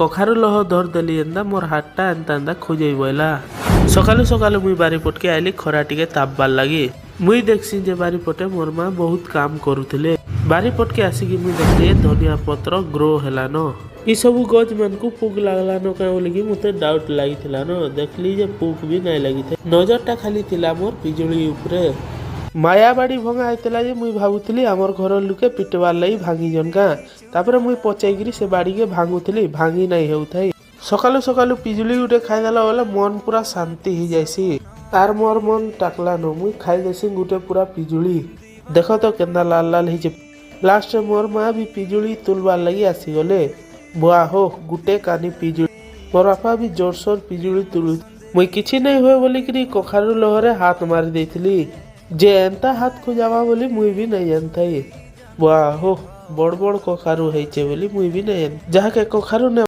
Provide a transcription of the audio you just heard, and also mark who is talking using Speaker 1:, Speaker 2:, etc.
Speaker 1: कखारु लह धरदेली एंदा मोर हाथटा एंता एंता खोजेई बोला। सकालू सकालू मुई बारीपटके आइली खरा टिके तापबार लगी। मुई देखसी जे बारीपटे मोर माँ बहुत काम करुथिले। बारीपटके आसिकी मुई देखली धनिया पत्र ग्रो हेलान। इ सबु गज मानकु पुक लागलान काँ बोलिकी मते डाउट लागिथिला न। देखली जे पुक भी नाइ लागिथे। नजरटा खाली थिला मोर पिजुली उपरे। मायाबाड़ी भंगा आइतला जे मुई भाबुथिली आमर घर लुके पिटवार लई भांगी जन का। तापर मुई पचाइगिरी से बाड़ी के भांगुथिली भांगी नाइ हेउथाई। सकालू सकालू पिजुली गुटे खाइदेला बोले मन पूरा शांति ही जाइसी। तार मोर मन टाकला न मुई खाइ देसी गुटे पूरा पिजुली। देख तो केंदा लाल लाल हिचे। लास्ट मोर माँ भी पिजुली तुलबार लगी आसी गले। बुआ हो गुटे कानी पिजुली। मोर बापा भी जोरसोर पिजुली तुलु। मुई किछि नहीं हुए बोलिकी कखारु लहरे हाथ मारी देइथिली। जे एंता हाथ को जावा बोली मुई भी नहीं जानथाई। बुआ हो बड़ बड़ कखारु हेइचे बोली मुई भी नहीं जान। जहा के कखारु ने